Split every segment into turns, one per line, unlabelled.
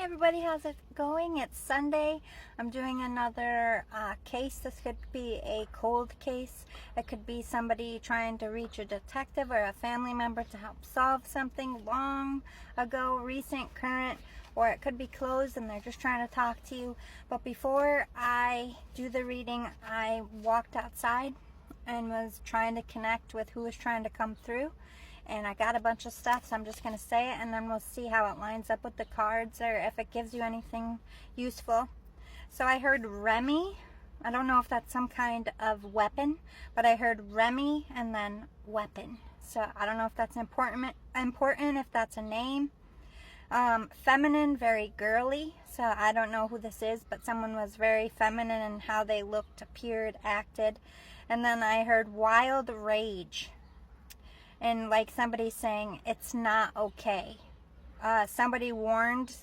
Hi everybody, how's it going? It's Sunday. I'm doing another case. This could be a cold case. It could be somebody trying to reach a detective or a family member to help solve something long ago, recent, current, or it could be closed and they're just trying to talk to you. But before I do the reading, I walked outside and was trying to connect with who was trying to come through. And I got a bunch of stuff, so I'm just going to say it and then we'll see how it lines up with the cards or if it gives you anything useful. So I heard Remy. I don't know if that's some kind of weapon, but I heard Remy and then weapon. So I don't know if that's important if that's a name. Feminine, very girly. So I don't know who this is, but someone was very feminine in how they looked, appeared, acted. And then I heard wild rage. And like somebody saying, it's not okay. Somebody warned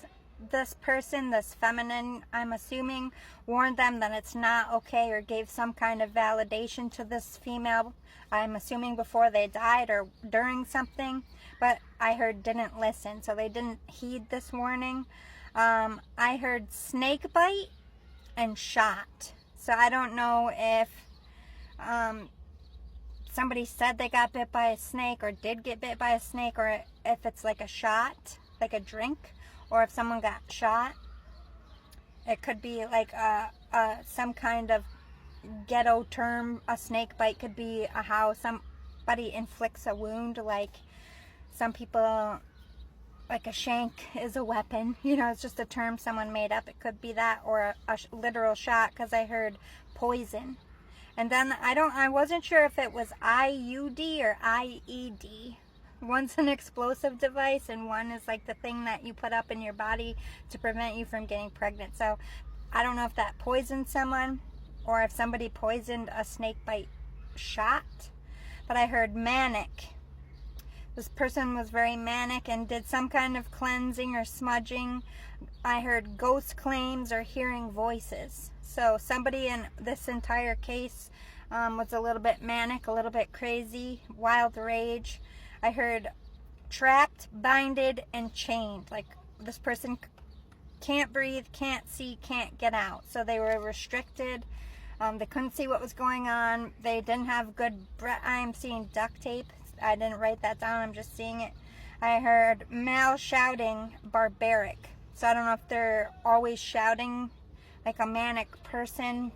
this person, this feminine, I'm assuming, warned them that it's not okay or gave some kind of validation to this female. I'm assuming before they died or during something. But I heard didn't listen, so they didn't heed this warning. I heard snake bite and shot. So I don't know if somebody said they got bit by a snake or did get bit by a snake, or if it's like a shot, like a drink, or if someone got shot. It could be like some kind of ghetto term. A snake bite could be how somebody inflicts a wound, like some people, like a shank is a weapon. You know, it's just a term someone made up. It could be that, or a literal shot, because I heard poison. And then I wasn't sure if it was IUD or IED. One's an explosive device and one is like the thing that you put up in your body to prevent you from getting pregnant. So I don't know if that poisoned someone or if somebody poisoned a snake bite shot. But I heard manic. This person was very manic and did some kind of cleansing or smudging. I heard ghost claims or hearing voices. So somebody in this entire case was a little bit manic, a little bit crazy, wild rage. I heard trapped, binded, and chained. Like this person can't breathe, can't see, can't get out. So they were restricted. They couldn't see what was going on. They didn't have good breath. I'm seeing duct tape. I didn't write that down. I'm just seeing it. I heard male shouting, barbaric. So I don't know if they're always shouting like a manic person.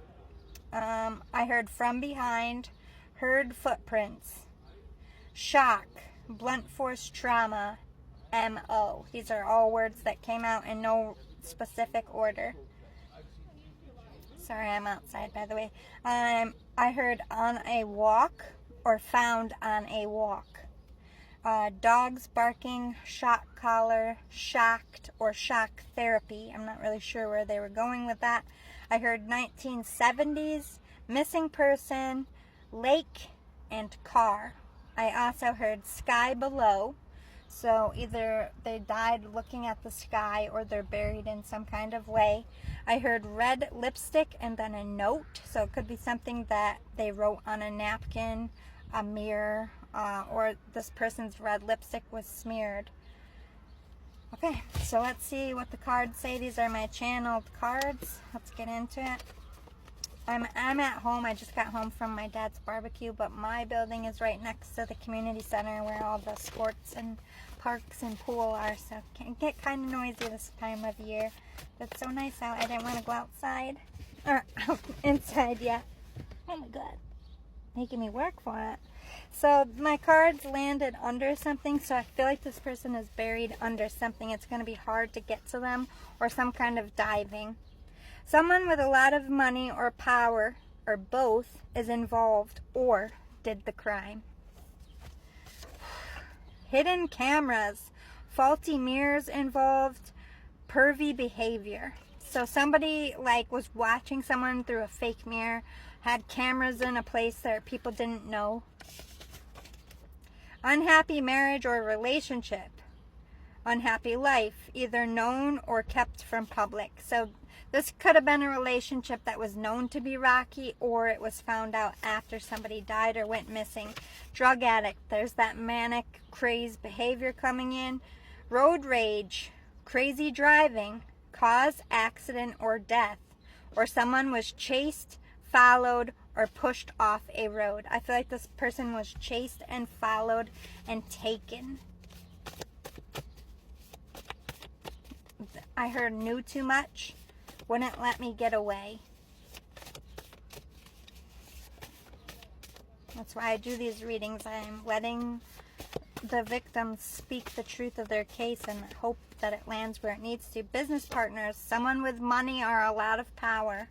I heard from behind, heard footprints, shock, blunt force trauma, MO. These are all words that came out in no specific order. Sorry, I'm outside, by the way. I heard on a walk or found on a walk. Dogs barking, shock collar, shocked, or shock therapy. I'm not really sure where they were going with that. I heard 1970s, missing person, lake, and car. I also heard sky below. So either they died looking at the sky or they're buried in some kind of way. I heard red lipstick and then a note. So it could be something that they wrote on a napkin, a mirror, or this person's red lipstick was smeared. Okay, so let's see what the cards say. These are my channeled cards. Let's get into it. I'm at home. I just got home from my dad's barbecue, but my building is right next to the community center where all the sports and parks and pool are, so it can get kind of noisy this time of year. But it's so nice out. I didn't want to go outside or out inside yet. Oh my god, making me work for it. So my cards landed under something, so I feel like this person is buried under something. It's going to be hard to get to them, or some kind of diving. Someone with a lot of money or power, or both, is involved or did the crime. Hidden cameras, faulty mirrors involved, pervy behavior. So somebody like was watching someone through a fake mirror, had cameras in a place that people didn't know. Unhappy marriage or relationship. Unhappy life, either known or kept from public. So this could have been a relationship that was known to be rocky, or it was found out after somebody died or went missing. Drug addict, there's that manic, crazed behavior coming in. Road rage, crazy driving, cause, accident, or death, or someone was chased, followed, or pushed off a road. I feel like this person was chased and followed and taken. I heard knew too much, wouldn't let me get away. That's why I do these readings. I'm letting the victims speak the truth of their case and hope that it lands where it needs to. Business partners, someone with money or a lot of power.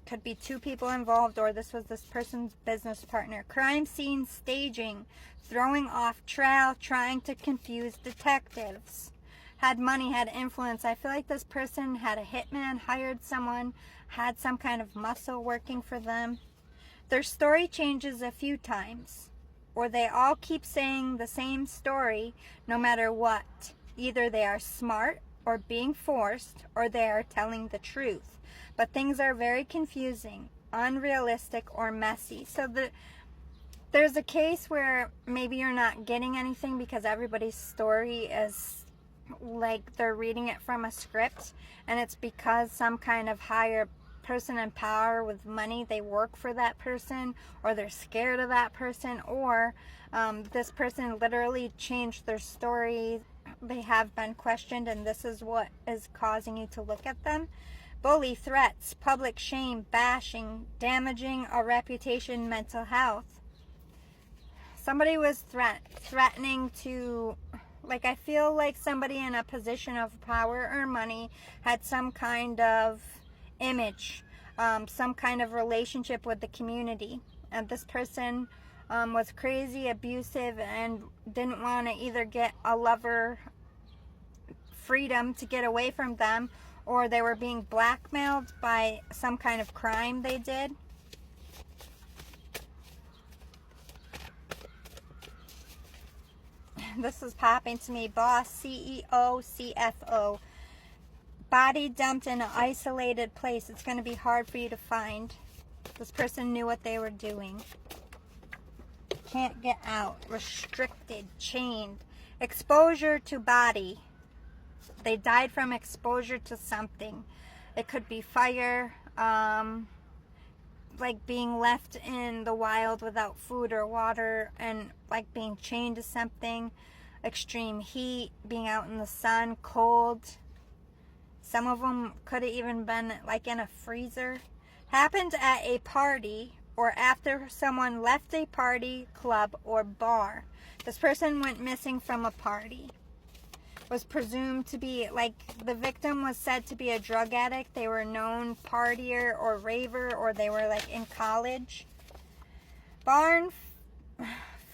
Could be two people involved, or this was this person's business partner. Crime scene staging, throwing off trail, trying to confuse detectives. Had money, had influence. I feel like this person had a hitman, hired someone, had some kind of muscle working for them. Their story changes a few times, or they all keep saying the same story no matter what. Either they are smart or being forced, or they are telling the truth. But things are very confusing, unrealistic, or messy. So there's a case where maybe you're not getting anything because everybody's story is like they're reading it from a script, and it's because some kind of higher person in power with money, they work for that person, or they're scared of that person, or this person literally changed their story. They have been questioned, and this is what is causing you to look at them. Bully, threats, public shame, bashing, damaging a reputation, mental health. Somebody was threatening to, like, I feel like somebody in a position of power or money had some kind of image, some kind of relationship with the community, and this person was crazy, abusive, and didn't want to either get a lover freedom to get away from them, or they were being blackmailed by some kind of crime they did. This is popping to me. Boss, CEO, CFO. Body dumped in an isolated place. It's going to be hard for you to find. This person knew what they were doing. Can't get out. Restricted. Chained. Exposure to body. They died from exposure to something. It could be fire, like being left in the wild without food or water, and like being chained to something. Extreme heat, being out in the sun, cold. Some of them could have even been like in a freezer. Happened at a party, or after someone left a party, club, or bar. This person went missing from a party. Was presumed to be, like, the victim was said to be a drug addict. They were known partier or raver, or they were like in college. Barn,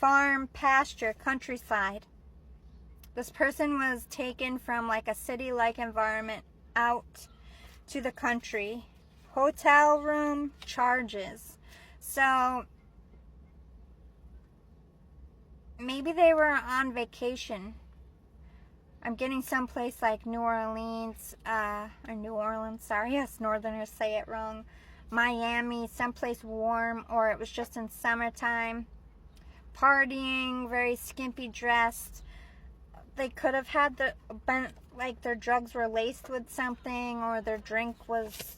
farm, pasture, countryside. This person was taken from like a city-like environment out to the country. Hotel room, charges. So maybe they were on vacation. I'm getting someplace like New Orleans, or New Orleans, sorry, us Northerners say it wrong. Miami, someplace warm, or it was just in summertime. Partying, very skimpy dressed. They could have had been like their drugs were laced with something, or their drink was,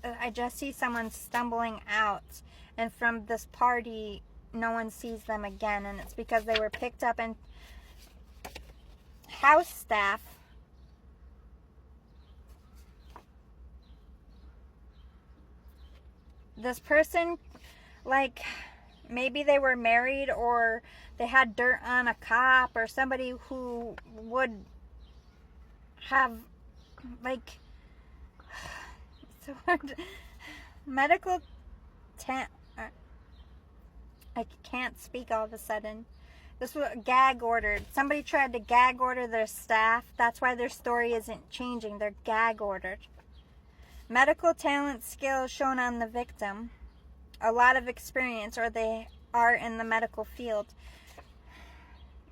I just see someone stumbling out, and from this party, no one sees them again, and it's because they were picked up and house staff. This person, like, maybe they were married, or they had dirt on a cop, or somebody who would have, like, it's hard. Medical I can't speak all of a sudden. This was gag ordered. Somebody tried to gag order their staff. That's why their story isn't changing. They're gag ordered. Medical talent, skills shown on the victim. A lot of experience, or they are in the medical field.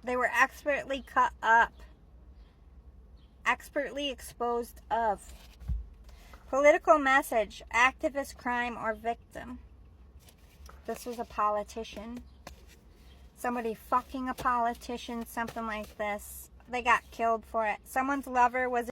They were expertly cut up. Expertly exposed of. Political message, activist, crime, or victim. This was a politician. Somebody fucking a politician, something like this. They got killed for it. Someone's lover was